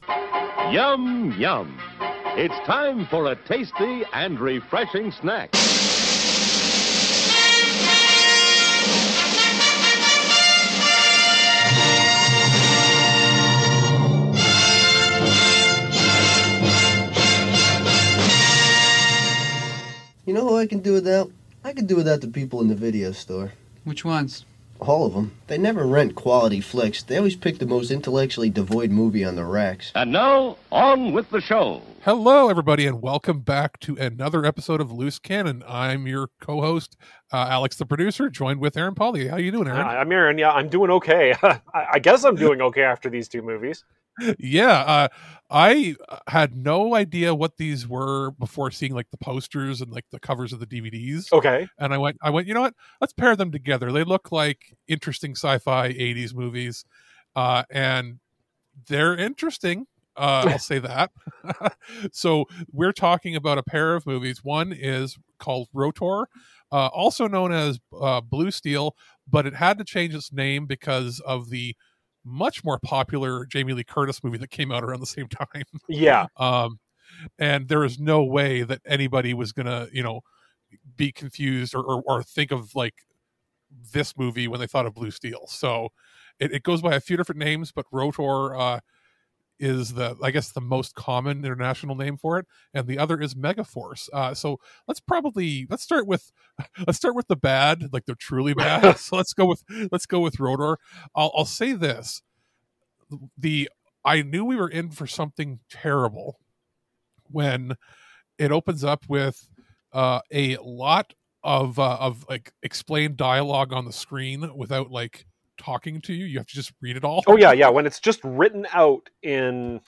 Yum, yum. It's time for a tasty and refreshing snack. You know who I can do without? I can do without the people in the video store. Which ones? All of them. They never rent quality flicks. They always pick the most intellectually devoid movie on the racks. And now, on with the show. Hello, everybody, and welcome back to another episode of Loose Cannon. I'm your co-host, Alex, the producer, joined with Aaron Pollyea. How you doing, Aaron? I'm Aaron. Yeah, I'm doing okay. I guess I'm doing okay after these two movies. Yeah, I had no idea what these were before seeing like the posters and like the covers of the DVDs. Okay. And I went, you know what? Let's pair them together. They look like interesting sci-fi 80s movies, and they're interesting. I'll say that. So we're talking about a pair of movies. One is called R.O.T.O.R, also known as Blue Steel, but it had to change its name because of the much more popular Jamie Lee Curtis movie that came out around the same time. Yeah. And there is no way that anybody was gonna, be confused or think of like this movie when they thought of Blue Steel. So it goes by a few different names, but R.O.T.O.R is the most common international name for it, and the other is Megaforce. So let's start with the bad, like they're truly bad. So let's go with R.O.T.O.R. I'll say this: I knew we were in for something terrible when it opens up with a lot of like explained dialogue on the screen without like talking to you. You have to just read it all. Oh yeah. When it's just written out in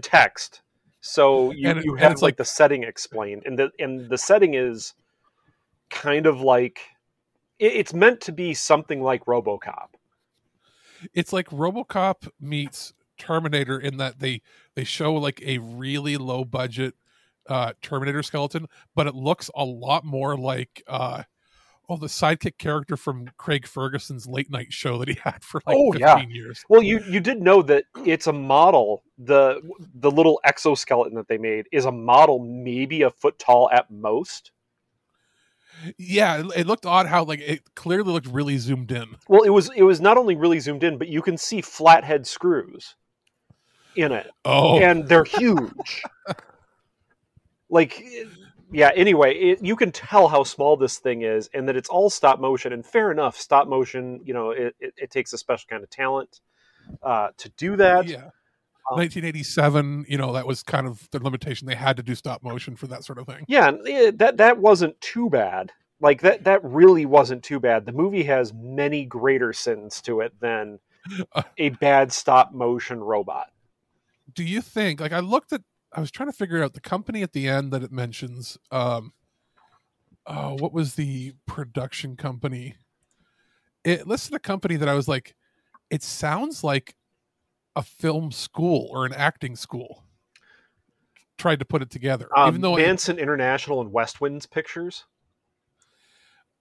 text, so you have like the setting explained, and the setting is kind of like it's meant to be something like RoboCop. It's like RoboCop meets Terminator in that they show like a really low budget Terminator skeleton, but it looks a lot more like the sidekick character from Craig Ferguson's late night show that he had for like 15 years. Well, you did know that it's a model. The little exoskeleton that they made is a model, maybe a foot tall at most. Yeah, it looked odd how like it clearly looked really zoomed in. Well, it was not only really zoomed in, but you can see flathead screws in it. Oh, and they're huge. Yeah, anyway, you can tell how small this thing is, and that it's all stop motion. And fair enough, stop motion, it takes a special kind of talent to do that. Yeah. 1987, that was kind of the limitation. They had to do stop motion for that sort of thing. Yeah, that wasn't too bad. Like, that really wasn't too bad. The movie has many greater sins to it than a bad stop motion robot. Do you think, like, I was trying to figure out the company at the end that it mentions. What was the production company? It listed a company that I was like, it sounds like a film school or an acting school. Tried to put it together, even though Manson International and West Winds Pictures.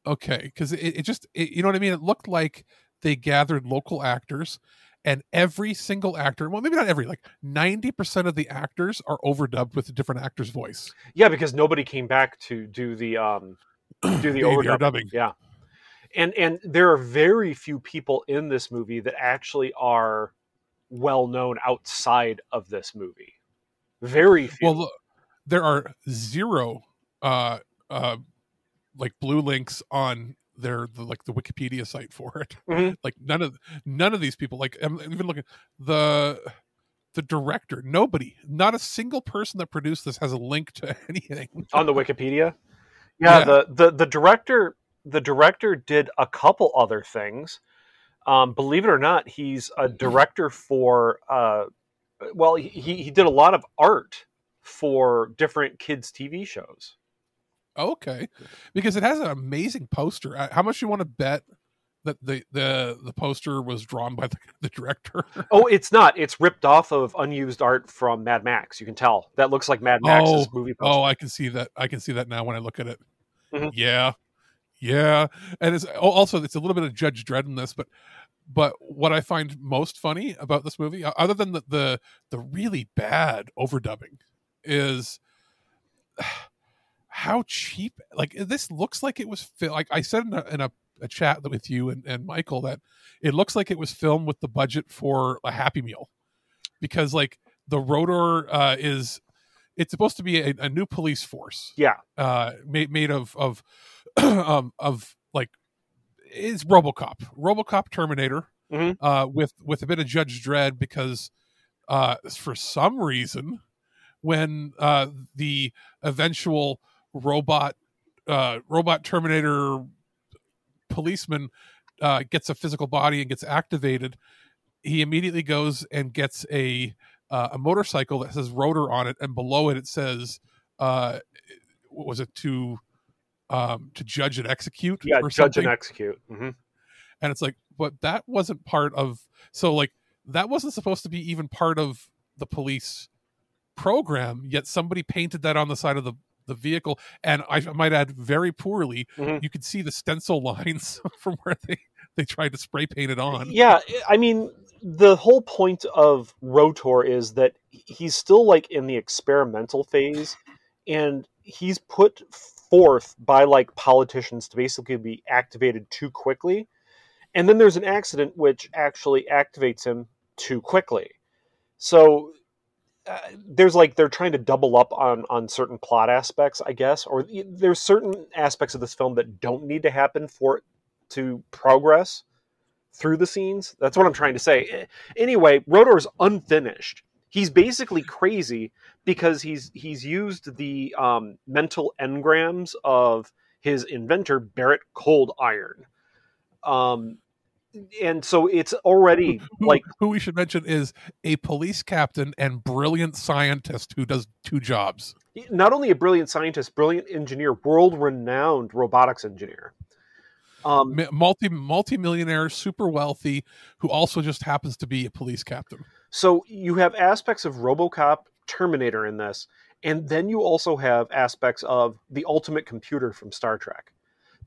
Okay, because it just you know what I mean. It looked like they gathered local actors. And every single actor, well, maybe not every, like 90% of the actors are overdubbed with a different actor's voice. Yeah, because nobody came back to do the overdubbing. Yeah, and there are very few people in this movie that actually are well known outside of this movie. Very few. Well, there are zero like blue links on the Wikipedia site for it. Mm-hmm. Like none of these people, like I'm even looking the director, not a single person that produced this has a link to anything on the Wikipedia. Yeah. The director did a couple other things. Believe it or not, he's a director for he did a lot of art for different kids TV shows. Okay, because it has an amazing poster. How much do you want to bet that the poster was drawn by the director? Oh, it's not. It's ripped off of unused art from Mad Max. You can tell that looks like Mad Max's movie poster. Oh, I can see that. I can see that now when I look at it. Mm-hmm. Yeah, and it's also it's a little bit of Judge Dredd in this, but But what I find most funny about this movie, other than the really bad overdubbing, is how cheap. Like, this looks like it was like I said in a chat with you and Michael, that it looks like it was filmed with the budget for a Happy Meal, because like the R.O.T.O.R is, it's supposed to be a new police force. Yeah. Made of like, is RoboCop Terminator, with a bit of Judge Dredd, because for some reason, when the eventual robot Terminator policeman gets a physical body and gets activated, he immediately goes and gets a motorcycle that says R.O.T.O.R on it, and below it says, what was it, to judge and execute? Yeah, or judge something. and execute. Mm-hmm. And it's like, but that wasn't part of. So like, that wasn't supposed to be even part of the police program. Yet somebody painted that on the side of the vehicle, and I might add, very poorly. You could see the stencil lines from where they tried to spray paint it on. Yeah, I mean, the whole point of R.O.T.O.R is that he's still like in the experimental phase, and he's put forth by like politicians to basically be activated too quickly, and then there's an accident which actually activates him too quickly. So there's like, they're trying to double up on certain plot aspects, I guess, or there's certain aspects of this film that don't need to happen for it to progress through the scenes. That's what I'm trying to say. Anyway, R.O.T.O.R is unfinished. He's basically crazy because he's used the mental engrams of his inventor, Barrett Cold Iron. And so it's already who we should mention is a police captain and brilliant scientist who does two jobs. Not only a brilliant scientist, brilliant engineer, world-renowned robotics engineer. Multi-millionaire, super wealthy, who also just happens to be a police captain. So you have aspects of RoboCop, Terminator in this, and then you also have aspects of the ultimate computer from Star Trek,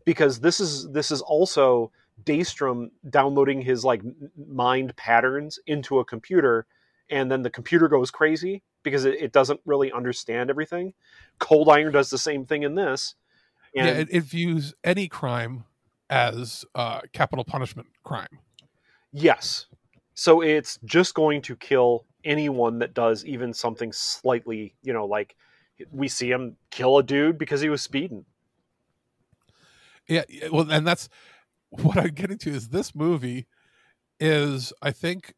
because this is also Daystrom downloading his like mind patterns into a computer, and then the computer goes crazy because it doesn't really understand everything. Cold Iron does the same thing in this. And it views any crime as capital punishment crime. Yes. So it's just going to kill anyone that does even something slightly, like we see him kill a dude because he was speeding. Yeah, well, and that's what I'm getting to, is this movie is, I think,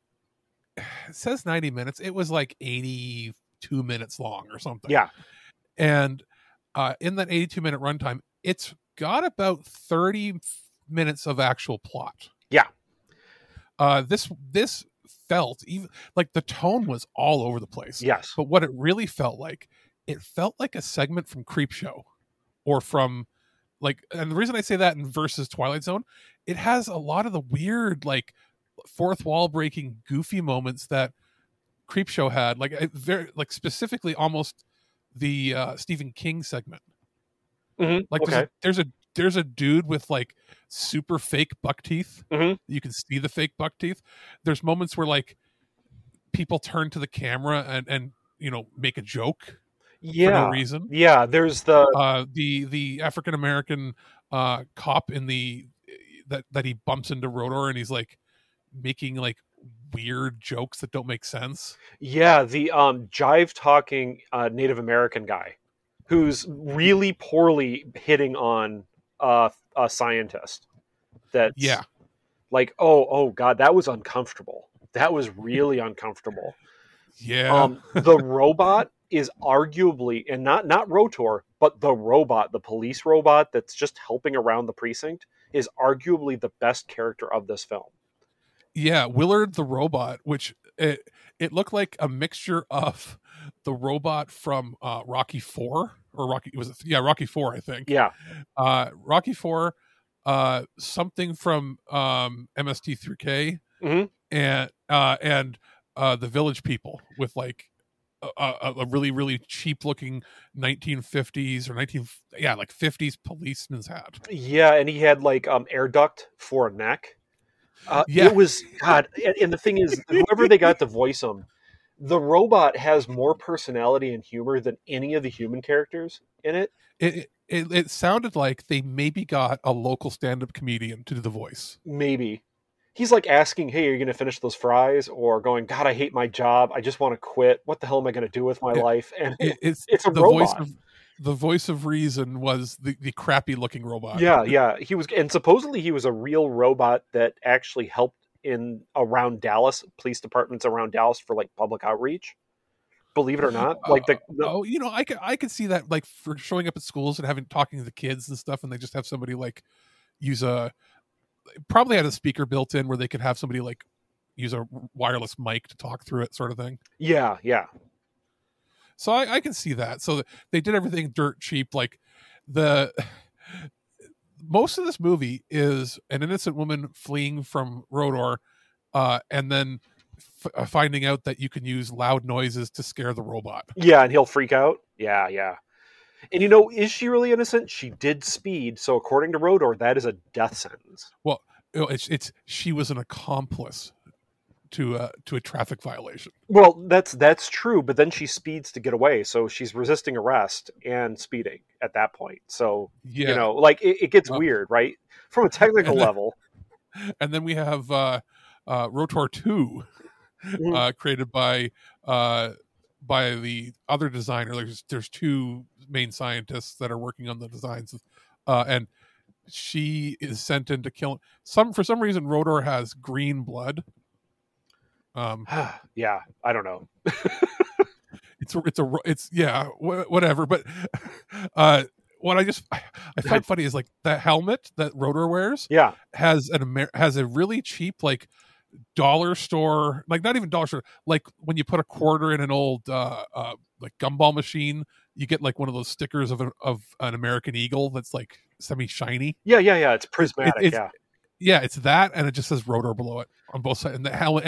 it says 90 minutes. It was like 82 minutes long or something. Yeah. And in that 82-minute runtime, it's got about 30 minutes of actual plot. Yeah. This felt, even like, the tone was all over the place. Yes. But what it really felt like, it felt like a segment from Creepshow, or from like, and the reason I say that in versus Twilight Zone, it has a lot of the weird, like, fourth wall breaking, goofy moments that Creepshow had, like very, like, specifically almost the Stephen King segment. Mm-hmm. Like, okay. there's a dude with like super fake buck teeth. Mm-hmm. You can see the fake buck teeth. There's moments where like people turn to the camera and make a joke. Yeah. For no reason. Yeah. There's the African American cop in that he bumps into R.O.T.O.R, and he's like making like weird jokes that don't make sense. Yeah, the jive talking Native American guy who's really poorly hitting on a scientist. That's like, oh god, that was uncomfortable. That was really uncomfortable. Yeah. The robot is arguably, and not R.O.T.O.R, but the robot, the police robot that's just helping around the precinct, is arguably the best character of this film. Yeah, Willard the robot, which it looked like a mixture of the robot from Rocky IV, or Rocky IV, I think. Yeah. Rocky IV, something from MST3K, mm-hmm. and the Village People, with like a really, really cheap looking 1950s or 50s policeman's hat. Yeah, and he had like air duct for a neck. Yeah. It was God, and the thing is, whoever they got to voice him, the robot has more personality and humor than any of the human characters in it. It sounded like they maybe got a local stand-up comedian to do the voice. Maybe he's like asking, "Hey, are you going to finish those fries?" Or going, "God, I hate my job. I just want to quit. What the hell am I going to do with my life?" And it's a the robot. The voice of reason was the crappy looking robot. Yeah. He was, and supposedly he was a real robot that actually helped in around Dallas, police departments around Dallas for like public outreach. Believe it or not, like I could see that, like, for showing up at schools and having talking to the kids and stuff, and they just have somebody like use probably had a speaker built in where they could have somebody like use a wireless mic to talk through it, sort of thing. Yeah. So I can see that. So they did everything dirt cheap. Like most of this movie is an innocent woman fleeing from R.O.T.O.R, and then finding out that you can use loud noises to scare the robot. Yeah, and he'll freak out. Yeah. And is she really innocent? She did speed, so according to R.O.T.O.R, that is a death sentence. Well, it's she was an accomplice to a traffic violation. Well, that's true, but then she speeds to get away, so she's resisting arrest and speeding at that point. So like it gets weird, right? From a technical level. And then we have R.O.T.O.R 2, created by the other designer. There's two main scientists that are working on the designs, and she is sent in to kill for some reason. R.O.T.O.R has green blood. Yeah, I don't know. Whatever. But what I find funny is like that helmet that R.O.T.O.R wears. Yeah, has a really cheap like dollar store, like not even dollar store, like when you put a quarter in an old like gumball machine, you get like one of those stickers of an American eagle that's like semi shiny. Yeah. It's prismatic. It's that, and it just says R.O.T.O.R below it on both sides, and the helmet,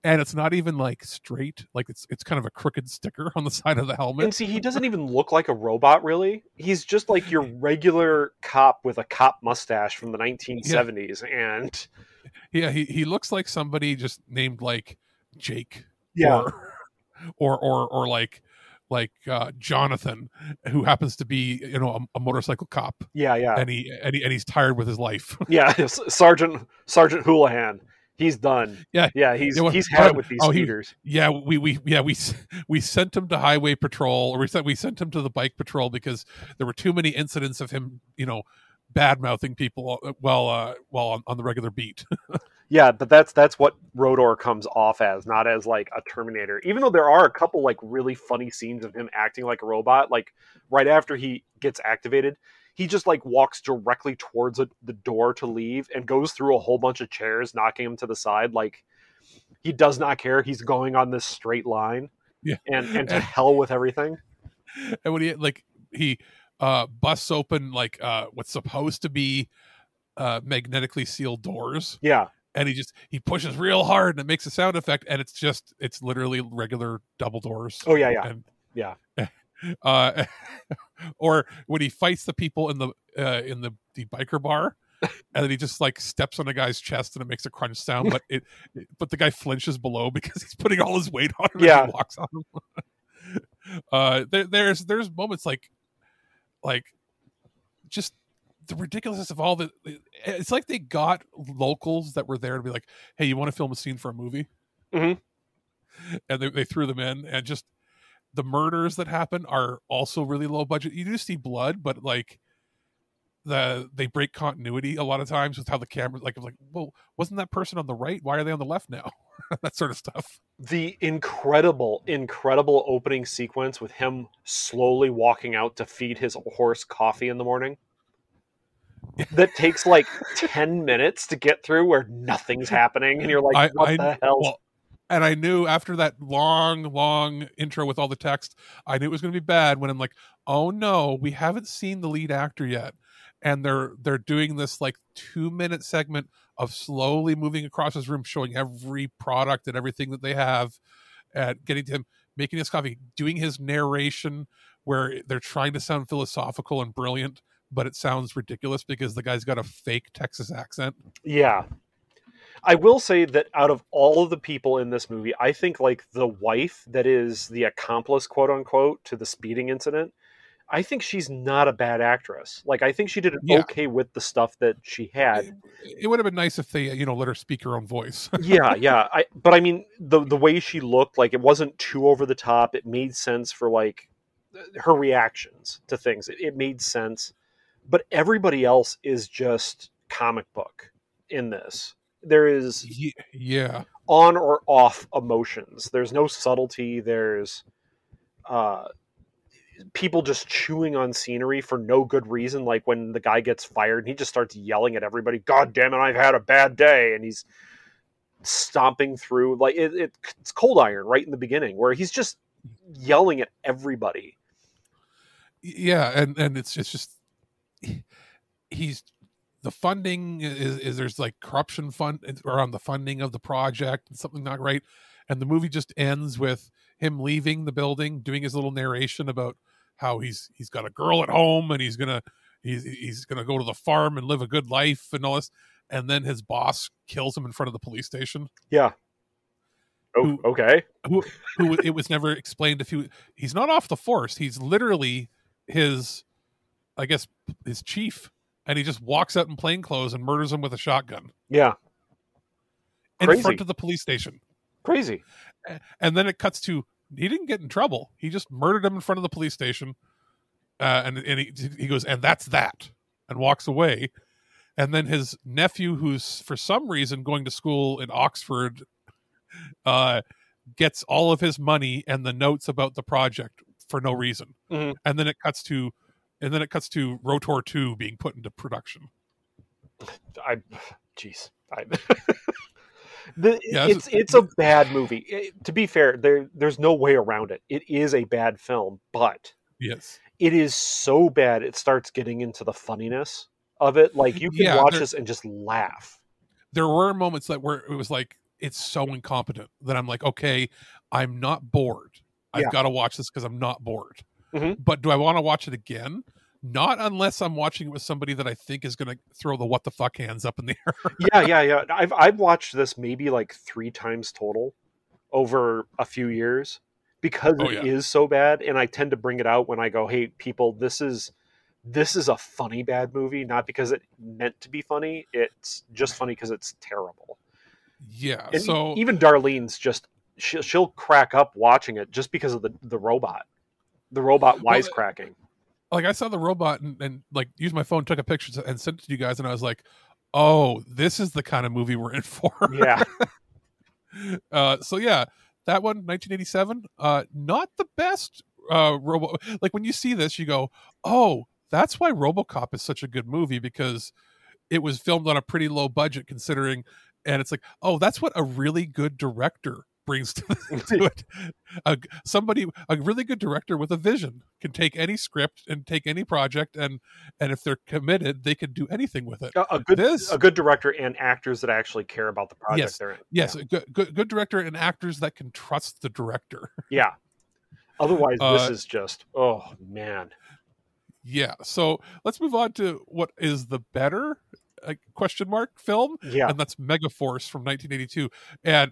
and it's not even like straight, like it's kind of a crooked sticker on the side of the helmet. And see, he doesn't even look like a robot, really. He's just like your regular cop with a cop mustache from the 1970s, and he looks like somebody just named like Jake, or like Jonathan, who happens to be a motorcycle cop. And he's tired with his life. Sergeant Houlihan, he's done. He's had it with these speeders. We sent him to highway patrol, or we sent him to the bike patrol because there were too many incidents of him bad mouthing people while on the regular beat. Yeah, but that's what R.O.T.O.R comes off as, not as like a Terminator. Even though there are a couple like really funny scenes of him acting like a robot, like right after he gets activated, he just like walks directly towards the door to leave and goes through a whole bunch of chairs, knocking him to the side. Like he does not care. He's going on this straight line. Yeah, and to hell with everything. And when he busts open like what's supposed to be magnetically sealed doors. Yeah. And he pushes real hard and it makes a sound effect, and it's literally regular double doors. Oh yeah. And, yeah. Or when he fights the people in the biker bar, and then he just like steps on a guy's chest and it makes a crunch sound, but the guy flinches below because he's putting all his weight on him and he walks on him. There's moments like just the ridiculousness of all the. It's like they got locals that were there to be like, hey, you want to film a scene for a movie? Mm-hmm. And they threw them in, and just the murders that happen are also really low budget. You do see blood, but like they break continuity a lot of times with how the camera, like, well, wasn't that person on the right? Why are they on the left now? That sort of stuff. The incredible opening sequence with him slowly walking out to feed his horse coffee in the morning. That takes like 10 minutes to get through, where nothing's happening, and you're like, what the hell? Well, and I knew after that long intro with all the text, I knew it was going to be bad when I'm like, oh no, we haven't seen the lead actor yet. And they're doing this like 2-minute segment of slowly moving across his room, showing every product and everything that they have, and getting to him making his coffee, doing his narration where they're trying to sound philosophical and brilliant, but it sounds ridiculous because the guy's got a fake Texas accent. Yeah. I will say that out of all of the people in this movie, I think like the wife that is the accomplice, quote unquote, to the speeding incident, I think she's not a bad actress. Like, I think she did okay with the stuff that she had. It would have been nice if they, let her speak her own voice. Yeah. But I mean, the way she looked, like, it wasn't too over the top. It made sense for like her reactions to things. It made sense. But everybody else is just comic book in this. There is on or off emotions. There's no subtlety. There's people just chewing on scenery for no good reason. Like when the guy gets fired and he just starts yelling at everybody, "God damn it, I've had a bad day," and he's stomping through. Like it's Cold Iron right in the beginning, where he's just yelling at everybody. Yeah, and it's just he's the funding is there's like corruption fund around the funding of the project and something not right, and the movie just ends with him leaving the building, doing his little narration about how he's got a girl at home and he's gonna go to the farm and live a good life and all this, and then his boss kills him in front of the police station. Yeah. Okay. Who it was never explained if he's not off the force. He's literally his chief, and he just walks out in plain clothes and murders him with a shotgun. Yeah. In front of the police station. Crazy. And then it cuts to, he didn't get in trouble. He just murdered him in front of the police station. And he goes, and that's that, and walks away. And then his nephew, who's for some reason going to school in Oxford, gets all of his money and the notes about the project for no reason. Mm-hmm. And then it cuts to R.O.T.O.R 2 being put into production. It's a bad movie. To be fair, there's no way around it. It is a bad film, but yes, it is so bad it starts getting into the funniness of it. Like you can watch this and just laugh. There were moments where it was like, it's so incompetent that I'm like, okay, I'm not bored. I've got to watch this because I'm not bored. Mm-hmm. But do I want to watch it again? Not unless I'm watching it with somebody that I think is going to throw the what the fuck hands up in the air. Yeah. I've watched this maybe like 3 times total over a few years because it is so bad. And I tend to bring it out when I go, hey, people, this is a funny bad movie, not because it meant to be funny. It's just funny because it's terrible. Yeah. And so even Darlene's just, she'll crack up watching it just because of the robot. The robot wisecracking. Like I saw the robot and like used my phone, took a picture and sent it to you guys, and I was like, "Oh, this is the kind of movie we're in for." Yeah. So yeah, that one, 1987, not the best robot. Like when you see this, you go, "Oh, that's why RoboCop is such a good movie, because it was filmed on a pretty low budget, considering." And it's like, "Oh, that's what a really good director brings to it." A really good director with a vision can take any script and take any project, and if they're committed, they can do anything with it. A good director and actors that actually care about the project they're in. Yes, yeah. Good director and actors that can trust the director. Yeah. Otherwise, this is just, oh man. Yeah. So let's move on to what is the better question mark film. Yeah. And that's Megaforce from 1982. And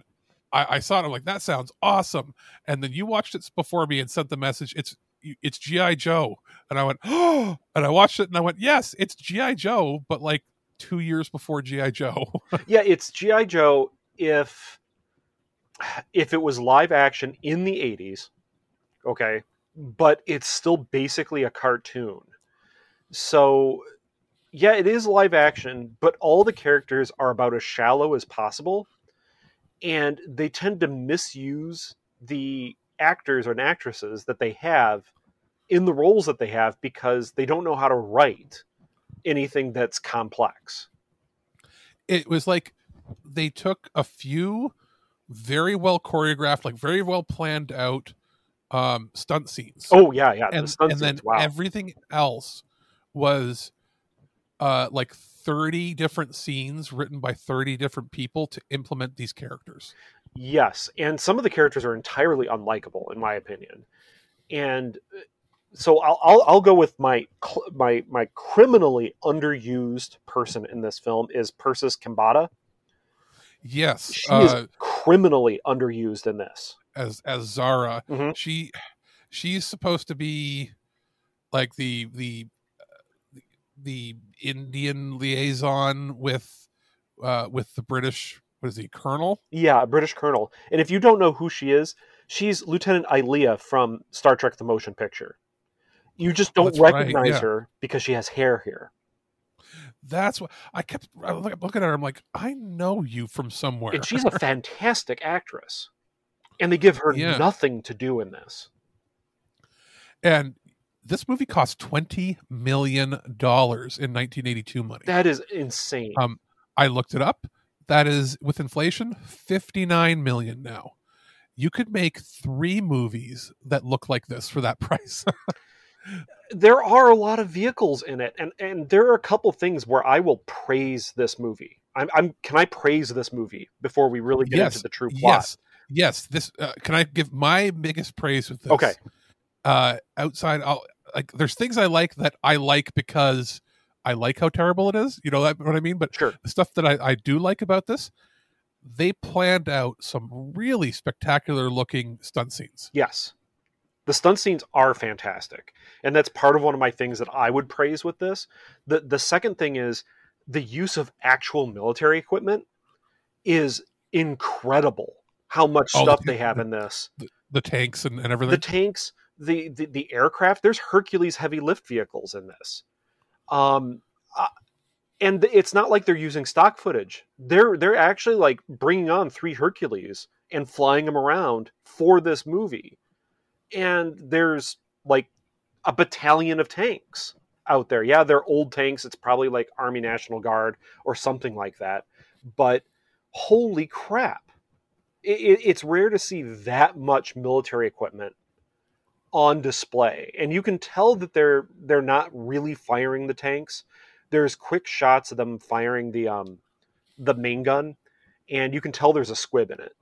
I saw it. I'm like, that sounds awesome. And then you watched it before me and sent the message. It's G.I. Joe. And I went, oh, and I watched it and I went, yes, it's G.I. Joe, but like 2 years before G.I. Joe. Yeah, it's G.I. Joe if it was live action in the 80s, okay, but it's still basically a cartoon. So, yeah, it is live action, but all the characters are about as shallow as possible. And they tend to misuse the actors and actresses that they have in the roles that they have because they don't know how to write anything that's complex. It was like they took a few very well choreographed, like very well planned out stunt scenes. Oh, yeah. And then everything else was like 30 different scenes written by 30 different people to implement these characters. Yes, and some of the characters are entirely unlikable, in my opinion. And so I'll go with my criminally underused person in this film is Persis Kambata. Yes, She is criminally underused in this as Zara. Mm-hmm. She's supposed to be like the Indian liaison with the British. What is he, Colonel? Yeah, a British colonel. And if you don't know who she is, she's Lieutenant Ilea from Star Trek: The Motion Picture. You just don't recognize her because she has hair here. That's what I kept looking at her. I'm like, I know you from somewhere. And she's a fantastic actress. And they give her nothing to do in this. And this movie cost $20 million in 1982 money. That is insane. I looked it up. That is, with inflation, $59 million now. You could make 3 movies that look like this for that price. There are a lot of vehicles in it, and there are a couple things where I will praise this movie. Can I praise this movie before we really get into the true plot? Yes. This can I give my biggest praise with this? Okay. Outside, there's things I like that I like because I like how terrible it is. You know what I mean? But sure. The stuff that I do like about this, they planned out some really spectacular looking stunt scenes. Yes. The stunt scenes are fantastic. And that's part of one of my things that I would praise with this. The second thing is the use of actual military equipment is incredible. How much stuff they have in this. The tanks and everything. The tanks, the aircraft. There's Hercules heavy lift vehicles in this. And it's not like they're using stock footage. They're actually like bringing on 3 Hercules and flying them around for this movie. And there's like a battalion of tanks out there. Yeah, they're old tanks. It's probably like Army National Guard or something like that. But holy crap. It's rare to see that much military equipment on display. And you can tell that they're not really firing the tanks. There's quick shots of them firing the main gun, and you can tell there's a squib in it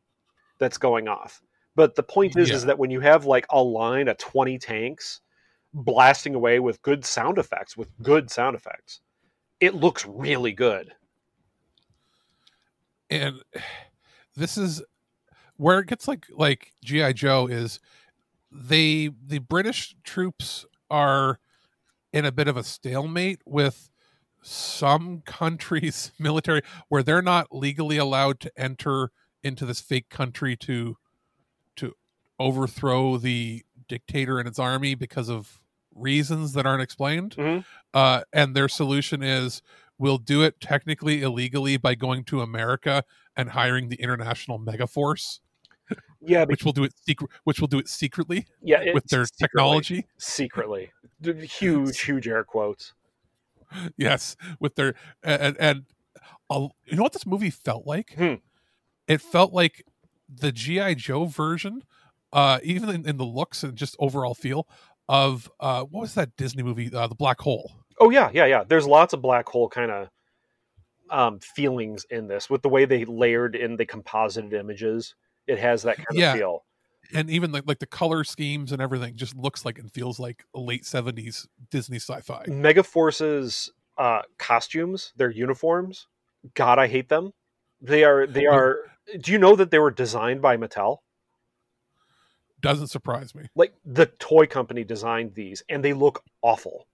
that's going off. But the point is that when you have like a line of 20 tanks blasting away with good sound effects, it looks really good. And this is where it gets like G.I. Joe is the British troops are in a bit of a stalemate with some countries' military where they're not legally allowed to enter into this fake country to overthrow the dictator and its army because of reasons that aren't explained. Mm-hmm. And their solution is we'll do it technically illegally by going to America and hiring the international Megaforce. Yeah, which will do it secretly. Yeah, with their technology. Secretly, huge air quotes. Yes, with their and you know what this movie felt like? Hmm. It felt like the G.I. Joe version, even in the looks and just overall feel of what was that Disney movie, The Black Hole? Oh yeah. There's lots of Black Hole kind of feelings in this with the way they layered in the composited images. It has that kind of feel. And even like the color schemes and everything just looks like and feels like a late 70s Disney sci-fi. Megaforce's costumes, their uniforms, God, I hate them. They are. Do you know that they were designed by Mattel? Doesn't surprise me. Like the toy company designed these, and they look awful.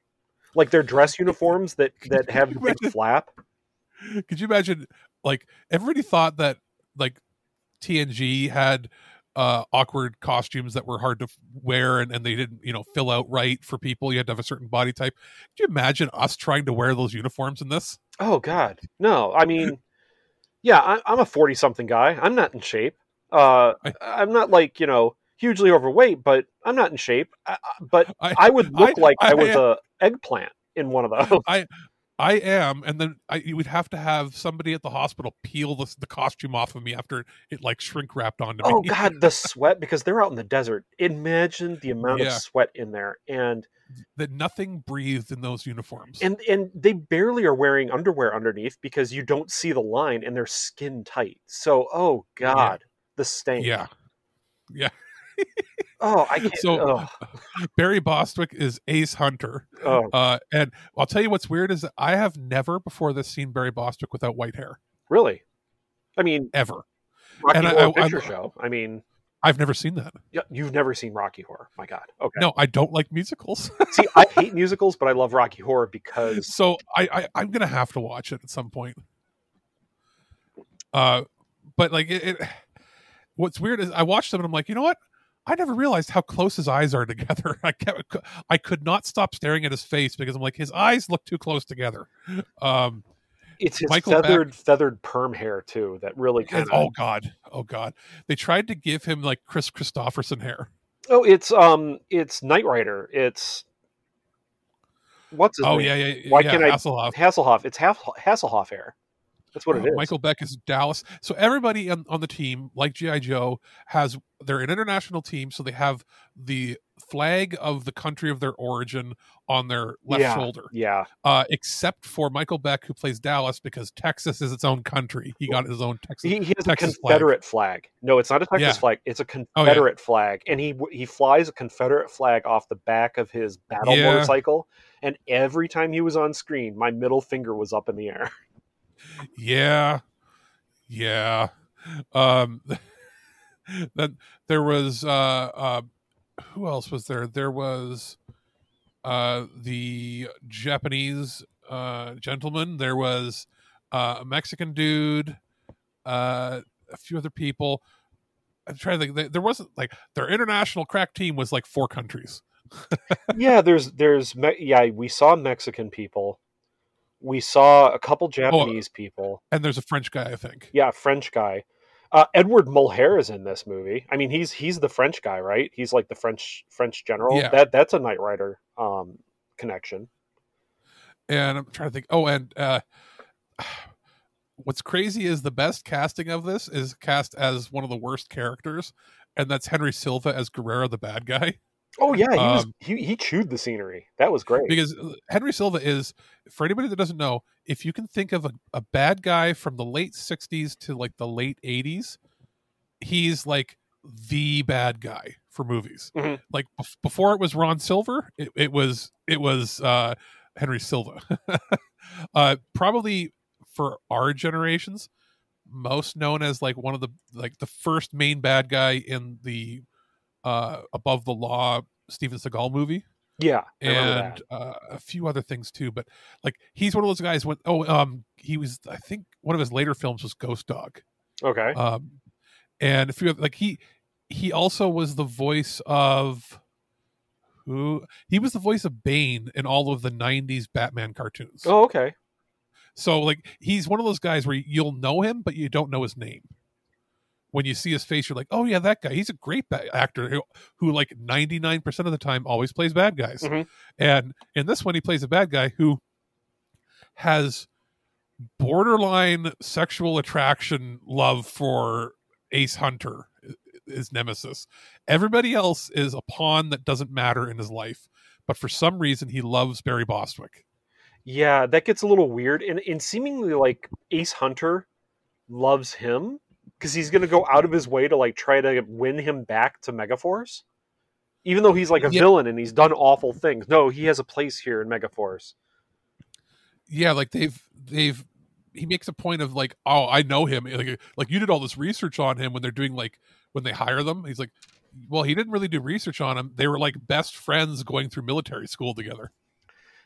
Like their dress uniforms that have the big flap. Could you imagine? Like everybody thought that like TNG had awkward costumes that were hard to wear and they didn't fill out right for people. You had to have a certain body type. Could you imagine us trying to wear those uniforms in this? Oh God, no. I mean, yeah, I'm a 40-something guy. I'm not in shape. I'm not like hugely overweight, but I'm not in shape. But I would look like I was a eggplant in one of those. I am, and then you would have to have somebody at the hospital peel the costume off of me after it like shrink wrapped onto me. Oh God, the sweat, because they're out in the desert. Imagine the amount of sweat in there, and that nothing breathed in those uniforms. And they barely are wearing underwear underneath because you don't see the line, and they're skin tight. So, oh God, the stain. Yeah. Oh, I can't. So Barry Bostwick is Ace Hunter. Oh. And I'll tell you what's weird is that I have never before this seen Barry Bostwick without white hair. Really? I mean, ever. Rocky And Horror Picture Show. I mean, I've never seen that. Yeah, you've never seen Rocky Horror. My God. Okay. No, I don't like musicals. See, I hate musicals, but I love Rocky Horror because So I'm gonna have to watch it at some point. But like what's weird is I watched them and I'm like, you know what? I never realized how close his eyes are together. I could not stop staring at his face because I'm like, his eyes look too close together. It's his Michael feathered perm hair too that really kind of. Oh god! They tried to give him like Chris Christopherson hair. Oh, it's Knight Rider. It's what's his name? Yeah. Why yeah, can't Hasselhoff. Hasselhoff? It's Hasselhoff hair. That's what it is. Michael Beck is Dallas. So everybody on the team, like G.I. Joe, they're an international team, so they have the flag of the country of their origin on their left shoulder. Yeah. Except for Michael Beck, who plays Dallas, because Texas is its own country. He got his own Texas. He has Texas a Confederate flag. No, it's not a Texas flag. It's a Confederate flag, and he flies a Confederate flag off the back of his battle motorcycle. And every time he was on screen, my middle finger was up in the air. Yeah. Then there was who else was there? There was the Japanese gentleman. There was a Mexican dude, a few other people. I'm trying to think. There wasn't like their international crack team was like 4 countries. Yeah, we saw Mexican people. We saw a couple Japanese people. And there's a French guy, I think. Yeah, a French guy. Edward Mulhare is in this movie. I mean, he's the French guy, right? He's like the French general. Yeah. That's a Knight Rider connection. And I'm trying to think. Oh, and what's crazy is the best casting of this is cast as one of the worst characters, and that's Henry Silva as Guerrero, the bad guy. Oh yeah, he chewed the scenery. That was great. Because Henry Silva is, for anybody that doesn't know, if you can think of a bad guy from the late 60s to like the late 80s, he's like the bad guy for movies. Mm-hmm. Like before it was Ron Silver, it was Henry Silva. Probably for our generations, most known as like one of the first main bad guy in the Above the Law Steven Seagal movie. Yeah, and a few other things too, but like he's one of those guys he was, I think one of his later films was Ghost Dog. Okay. And a few like he also was the voice of he was the voice of Bane in all of the 90s Batman cartoons. Oh, okay. So like he's one of those guys where you'll know him but you don't know his name. When you see his face, you're like, oh yeah, that guy. He's a great actor who like 99% of the time always plays bad guys. Mm-hmm. And in this one, he plays a bad guy who has borderline sexual attraction love for Ace Hunter, his nemesis. Everybody else is a pawn that doesn't matter in his life. But for some reason, he loves Barry Bostwick. Yeah, that gets a little weird. And seemingly like Ace Hunter loves him. Because he's going to go out of his way to like try to win him back to Megaforce, even though he's like a villain and he's done awful things. No, he has a place here in Megaforce. Yeah, like he makes a point of like, oh, I know him. Like you did all this research on him when they're doing like when they hire them. He's like, well, he didn't really do research on him. They were like best friends going through military school together.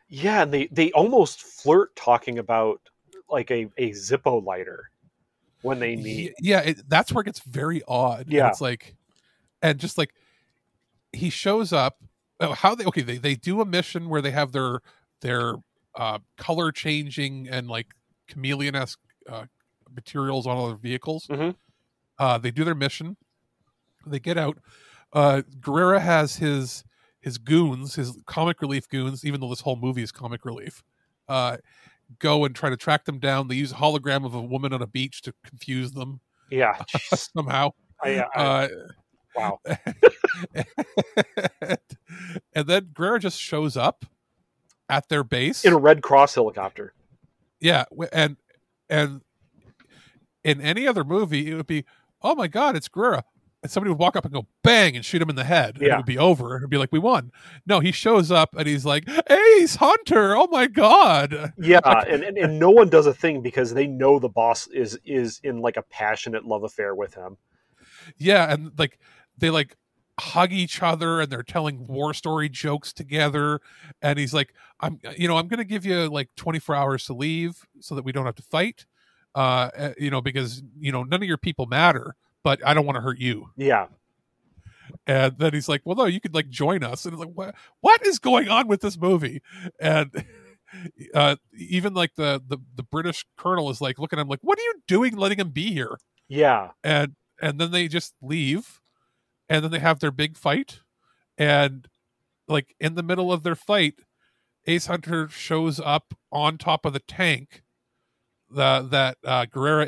Yeah, and they almost flirt talking about like a Zippo lighter. When they meet, that's where it gets very odd. Yeah, and it's like, and just like he shows up. They do a mission where they have their color changing and like chameleon-esque materials on all their vehicles. Mm-hmm. They do their mission. They get out. Guerrero has his goons, his comic relief goons. Even though this whole movie is comic relief. Go and try to track them down. They use a hologram of a woman on a beach to confuse them. Yeah, somehow. Wow. And then Guerrero just shows up at their base in a Red Cross helicopter. Yeah, and in any other movie, it would be, oh my God, it's Guerrero. and somebody would walk up and go bang and shoot him in the head, and it would be over. It'd be like, we won. No, he shows up and he's like, Ace Hunter, oh my god. Yeah, and no one does a thing because they know the boss is in like a passionate love affair with him. Yeah, and like they like hug each other and they're telling war story jokes together, and he's like, I'm gonna give you like 24 hours to leave so that we don't have to fight, because none of your people matter, but I don't want to hurt you. Yeah. And then he's like, well, no, you could like join us. And it's like, what is going on with this movie? And even like the British colonel is like looking at him like, what are you doing letting him be here? Yeah. And then they just leave, and then they have their big fight, and like in the middle of their fight, Ace Hunter shows up on top of the tank that Guerrera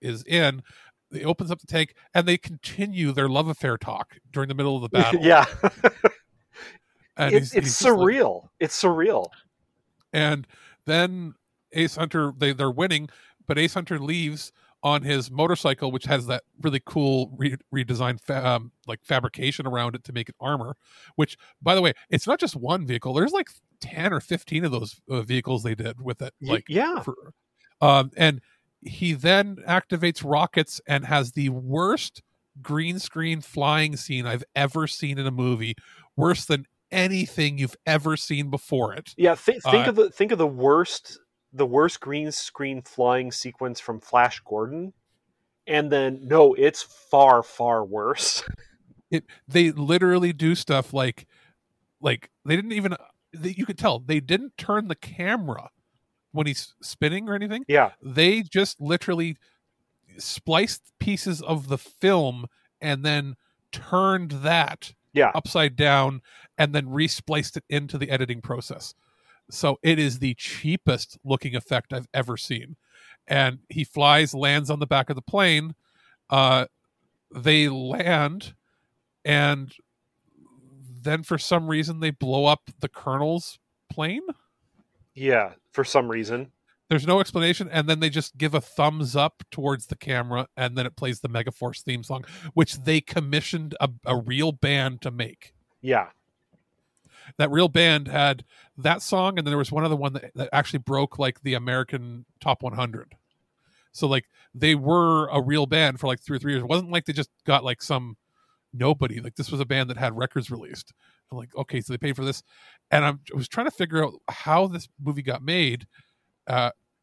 is in. He opens up the tank, and they continue their love affair talk during the middle of the battle. Yeah. And it's surreal. It's surreal. And then Ace Hunter, they're winning, but Ace Hunter leaves on his motorcycle, which has that really cool redesigned fabrication around it to make it armor. Which, by the way, it's not just one vehicle. There's like 10 or 15 of those vehicles they did with it. Like, yeah. And he then activates rockets and has the worst green screen flying scene I've ever seen in a movie. Worse than anything you've ever seen before it. Yeah, think of the worst green screen flying sequence from Flash Gordon, and then no, it's far, far worse. They literally do stuff like they didn't even, you could tell they didn't turn the camera when he's spinning or anything. Yeah. They just literally spliced pieces of the film and then turned that upside down and then respliced it into the editing process. So it is the cheapest looking effect I've ever seen. And he lands on the back of the plane. They land, and then for some reason they blow up the colonel's plane. Yeah, for some reason. There's no explanation, and then they just give a thumbs up towards the camera, and then it plays the Megaforce theme song, which they commissioned a real band to make. Yeah. That real band had that song, and then there was one other one that actually broke like the American Top 100. So like they were a real band for like 2 or 3 years. It wasn't like they just got like some nobody. Like this was a band that had records released. I'm like, okay, so they paid for this, and I was trying to figure out how this movie got made,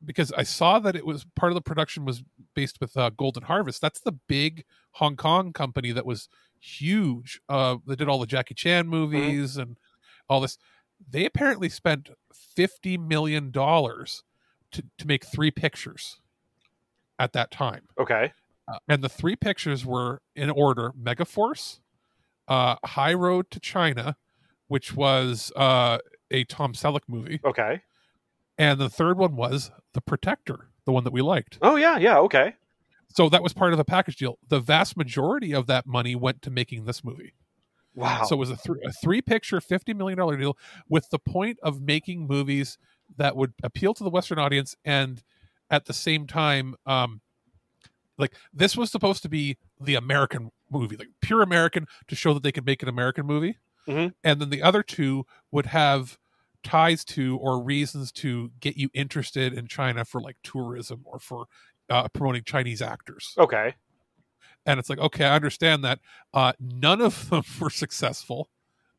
because I saw that it was part of the production was based with Golden Harvest. That's the big Hong Kong company that was huge. They did all the Jackie Chan movies and all this. They apparently spent $50 million to make 3 pictures at that time. Okay. And the 3 pictures were in order: Megaforce, High Road to China, which was a Tom Selleck movie. Okay. And the third one was The Protector, the one that we liked. Oh, yeah, okay. So that was part of the package deal. The vast majority of that money went to making this movie. Wow. So it was a 3-picture, $50 million deal with the point of making movies that would appeal to the Western audience, and at the same time, like this was supposed to be the American movie, like pure American, to show that they could make an American movie. Mm-hmm. And then the other 2 would have ties to or reasons to get you interested in China for like tourism or for promoting Chinese actors. Okay. And it's like, okay, I understand that. None of them were successful,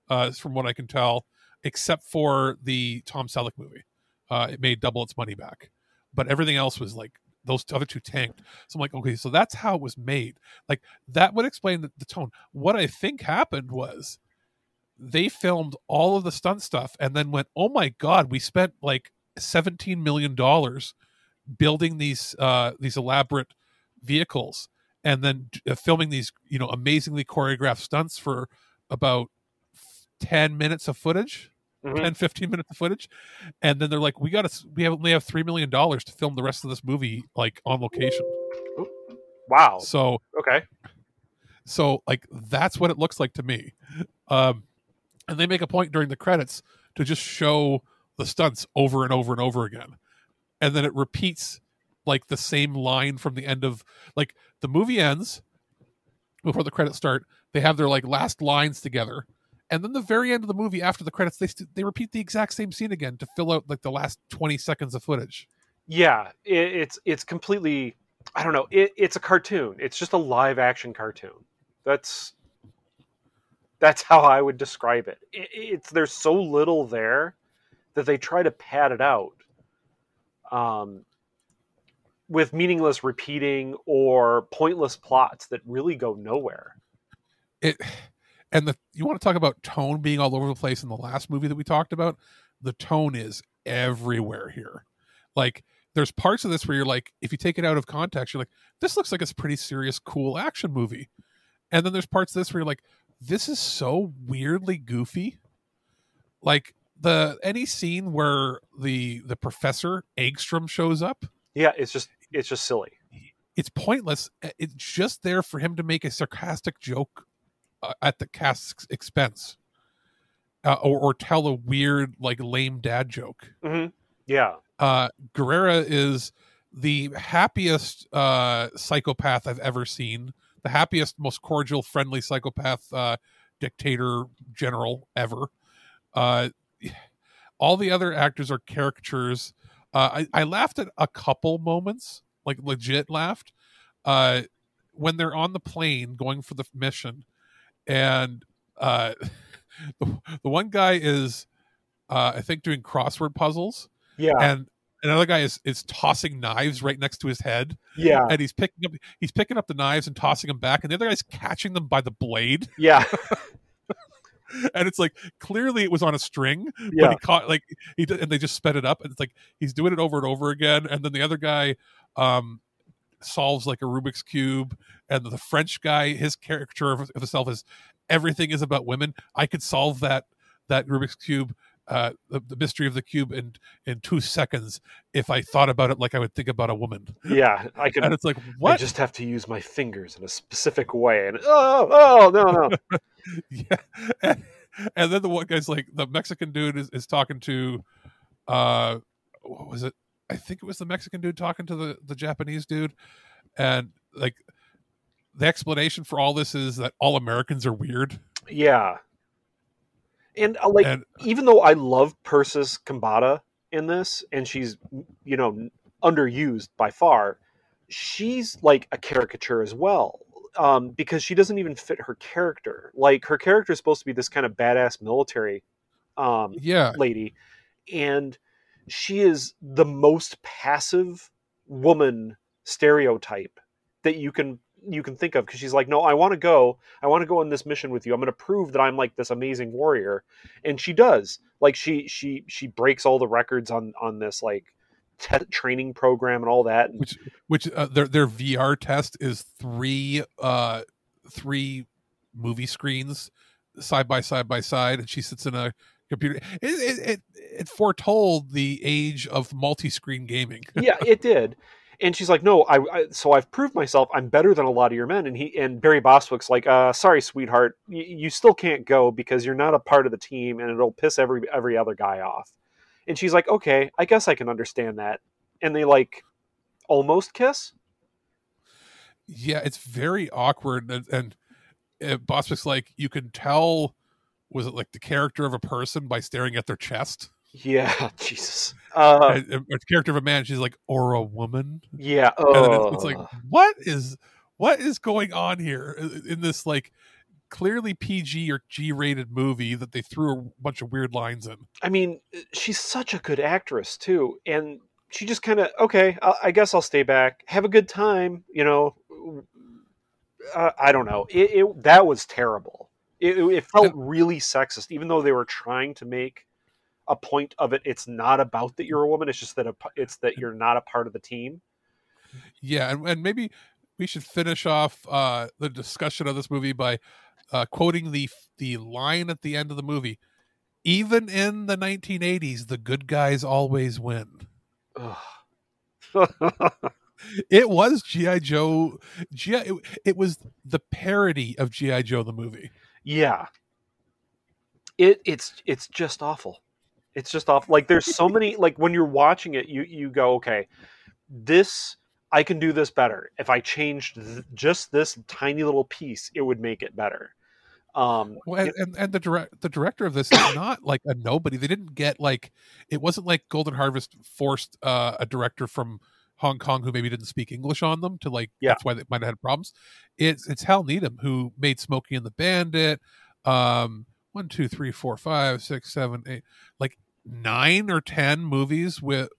from what I can tell, except for the Tom Selleck movie. It made double its money back. But everything else was like, those other 2 tanked. So I'm like, okay, so that's how it was made. Like, that would explain the tone. What I think happened was they filmed all of the stunt stuff and then went, oh my God, we spent like $17 million building these elaborate vehicles and then filming these, amazingly choreographed stunts for about 10 minutes of footage, 10, 15 minutes of footage. And then they're like, we only have $3 million to film the rest of this movie, like on location. Wow. So, okay. So like, that's what it looks like to me. And they make a point during the credits to just show the stunts over and over and over again. And then it repeats like the same line from the end of, like, the movie ends before the credits start, they have their like last lines together, and then the very end of the movie after the credits, they repeat the exact same scene again to fill out like the last 20 seconds of footage. Yeah, it's completely, I don't know. It's a cartoon. It's just a live action cartoon. That's how I would describe it. There's so little there that they try to pad it out, with meaningless repeating or pointless plots that really go nowhere. You want to talk about tone being all over the place in the last movie that we talked about? The tone is everywhere here. Like, there's parts of this where you're like, if you take it out of context, you're like, this looks like it's a pretty serious, cool action movie. And then there's parts of this where you're like, this is so weirdly goofy. Like any scene where the Professor Eggstrom shows up. Yeah, it's just silly. It's pointless. It's just there for him to make a sarcastic joke at the cast's expense, or tell a weird, like, lame dad joke. Mm-hmm. Yeah. Guerrera is the happiest psychopath I've ever seen. The happiest, most cordial, friendly psychopath dictator general ever. All the other actors are caricatures. I laughed at a couple moments, like legit laughed, when they're on the plane going for the mission, and the one guy is, I think, doing crossword puzzles. Yeah. And another guy is tossing knives right next to his head. Yeah. And he's picking up the knives and tossing them back, and the other guy's catching them by the blade. Yeah. And it's like, clearly it was on a string, Yeah. but he caught, like, and they just sped it up, and it's like he's doing it over and over again. And then the other guy solves like a Rubik's cube, and the French guy, his caricature of himself is, everything is about women. I could solve that Rubik's cube, the mystery of the cube, in 2 seconds if I thought about it like I would think about a woman. Yeah, I can. And it's like, what? I just have to use my fingers in a specific way, and no. Yeah. And then the one guy's like, the Mexican dude is talking to, what was it? I think it was the Mexican dude talking to the Japanese dude, and like, the explanation for all this is that all Americans are weird. Yeah. And even though I love Persis Kambata in this, and she's, underused by far, she's like a caricature as well, because she doesn't even fit her character. Like, her character is supposed to be this kind of badass military lady, and she is the most passive woman stereotype that you can think of, because she's like, no, I want to go on this mission with you. I'm going to prove that I'm like this amazing warrior. And she does. Like, she breaks all the records on this like training program and all that. Which their VR test is three movie screens side by side, and she sits in a computer. It foretold the age of multi-screen gaming. Yeah, it did. And she's like, no, so I've proved myself. I'm better than a lot of your men. And Barry Bostwick's like, sorry, sweetheart, you still can't go because you're not a part of the team, and it'll piss every other guy off. And she's like, okay, I guess I can understand that. And they like almost kiss. Yeah, it's very awkward. And Bostwick's like, you can tell, was it like the character of a person by staring at their chest? Yeah, Jesus. A character of a man, she's like, or a woman. Yeah. And it's like, what is going on here in this like clearly PG or G-rated movie that they threw a bunch of weird lines in? I mean, she's such a good actress too, and she just kind of, okay, I guess I'll stay back, have a good time, I don't know. That was terrible. It felt really sexist, even though they were trying to make a point of it. It's not about that you're a woman. It's just that it's that you're not a part of the team. Yeah, and maybe we should finish off the discussion of this movie by quoting the line at the end of the movie. Even in the 1980s, the good guys always win. It was G.I. Joe. It was the parody of G.I. Joe the movie. Yeah. It's just awful. It's just awful. Like, there's so many, like, when you're watching it, you go, okay, this I can do this better. If I changed just this tiny little piece, it would make it better. Well, and the director of this is not like a nobody. They didn't get like, it wasn't like Golden Harvest forced a director from Hong Kong who maybe didn't speak English on them to like, that's why they might have had problems. It's Hal Needham who made Smokey and the Bandit, 1, 2, 3, 4, 5, 6, 7, 8, like 9 or 10 movies with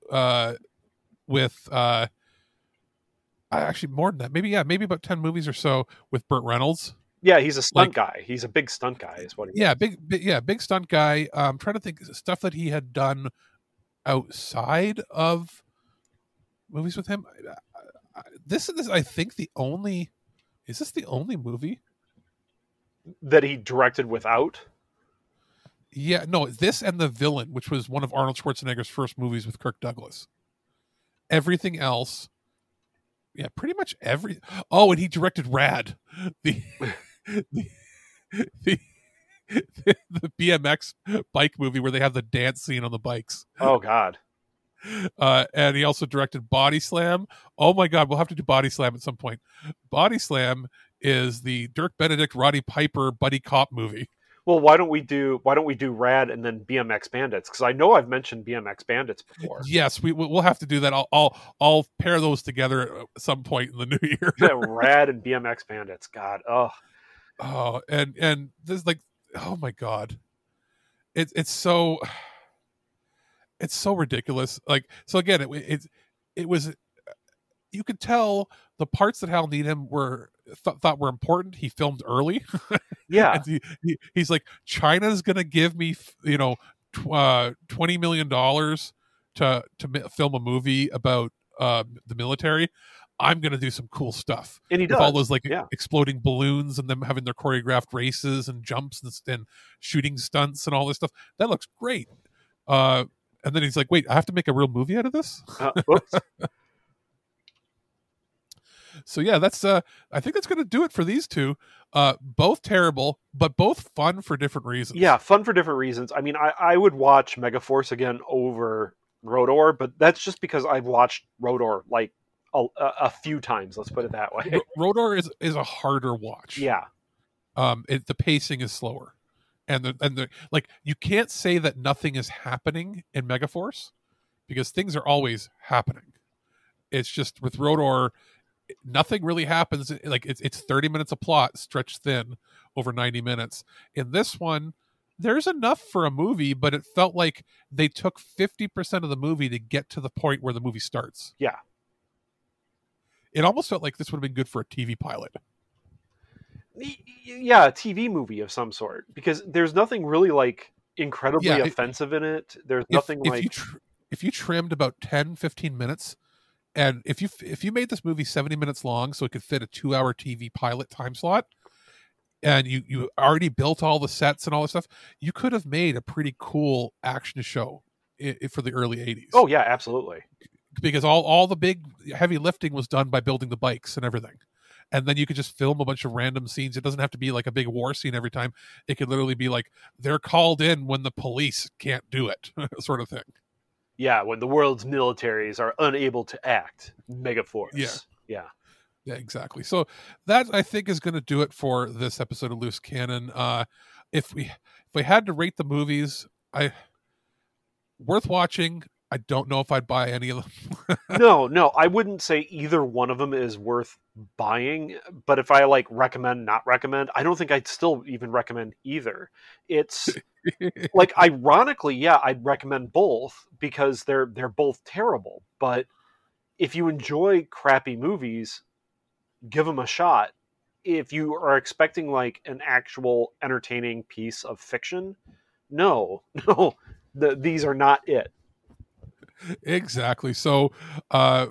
actually more than that. Maybe about 10 movies or so with Burt Reynolds. Yeah, he's a stunt guy. He's a big stunt guy, is what he is. Big stunt guy. I'm trying to think stuff that he had done outside of movies with him. This is, I think, the only. Is this the only movie that he directed without? Yeah, no. This and The Villain, which was one of Arnold Schwarzenegger's first movies with Kirk Douglas. Everything else, yeah, pretty much every. Oh, and he directed Rad, the BMX bike movie where they have the dance scene on the bikes. Oh God. And he also directed Body Slam. Oh my God, we'll have to do Body Slam at some point. Body Slam is the Dirk Benedict, Roddy Piper buddy cop movie. Well, why don't we do Rad and then BMX Bandits? Because I know I've mentioned BMX Bandits before. Yes, we'll have to do that. I'll pair those together at some point in the new year. Yeah, Rad and BMX Bandits. God, oh, and this, like, oh my God, it's so ridiculous. Like, so again, it was, you could tell the parts that Hal Needham thought were important. He filmed early. Yeah. And he's like, China's gonna give me $20 million to film a movie about the military. I'm gonna do some cool stuff. And he does. With all those exploding balloons and them having their choreographed races and jumps and shooting stunts and all this stuff. That looks great. And then he's like, wait, I have to make a real movie out of this? Whoops. So yeah, that's I think that's going to do it for these two. Both terrible, but both fun for different reasons. Yeah, fun for different reasons. I mean, I would watch Megaforce again over R.O.T.O.R, but that's just because I've watched R.O.T.O.R like a few times. Let's put it that way. R.O.T.O.R is a harder watch. Yeah. The pacing is slower, and the like, you can't say that nothing is happening in Megaforce because things are always happening. It's just with R.O.T.O.R, nothing really happens. Like, it's 30 minutes of plot stretched thin over 90 minutes. In this one, there's enough for a movie, but it felt like they took 50% of the movie to get to the point where the movie starts. Yeah. It almost felt like this would have been good for a TV pilot. Yeah, a TV movie of some sort, because there's nothing really like incredibly offensive in it. There's nothing if you trimmed about 10-15 minutes, and if you made this movie 70 minutes long so it could fit a 2-hour TV pilot time slot, and you already built all the sets and all this stuff, you could have made a pretty cool action show for the early 80s. Oh yeah, absolutely. Because all the big heavy lifting was done by building the bikes and everything. And then you could just film a bunch of random scenes. It doesn't have to be like a big war scene every time. It could literally be like, they're called in when the police can't do it, sort of thing. Yeah, when the world's militaries are unable to act. Megaforce. Yeah, exactly. So that, I think, is going to do it for this episode of Loose Cannon. If we had to rate the movies, worth watching. I don't know if I'd buy any of them. No, I wouldn't say either one of them is worth buying. But if I recommend, not recommend, I don't think I'd still even recommend either. It's like, ironically, yeah, I'd recommend both because they're both terrible. But if you enjoy crappy movies, give them a shot. If you are expecting an actual entertaining piece of fiction, no, these are not it. Exactly. So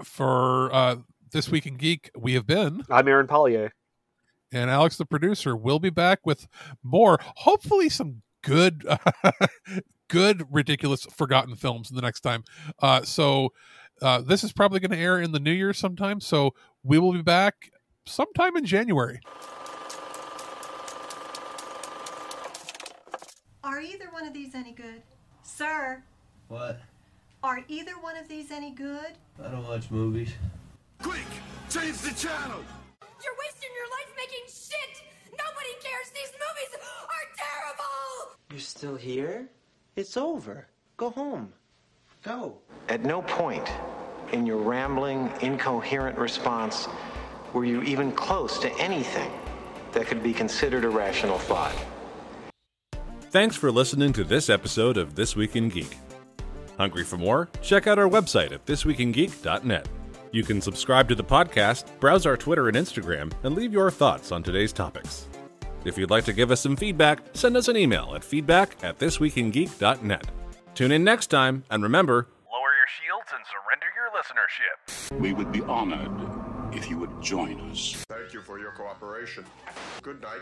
for This Week in Geek, we have been... I'm Aaron Pollyea. And Alex, the producer, will be back with more, hopefully some good, ridiculous, forgotten films the next time. So this is probably going to air in the new year sometime. So we will be back sometime in January. Are either one of these any good? Sir? What? Are either one of these any good? I don't watch movies. Quick, change the channel. You're wasting your life making shit. Nobody cares. These movies are terrible. You're still here? It's over. Go home. Go. At no point in your rambling, incoherent response were you even close to anything that could be considered a rational thought. Thanks for listening to this episode of This Week in Geek. Hungry for more? Check out our website at thisweekingeek.net. You can subscribe to the podcast, browse our Twitter and Instagram, and leave your thoughts on today's topics. If you'd like to give us some feedback, send us an email at feedback@thisweekingeek.net. Tune in next time, and remember, lower your shields and surrender your listenership. We would be honored if you would join us. Thank you for your cooperation. Good night.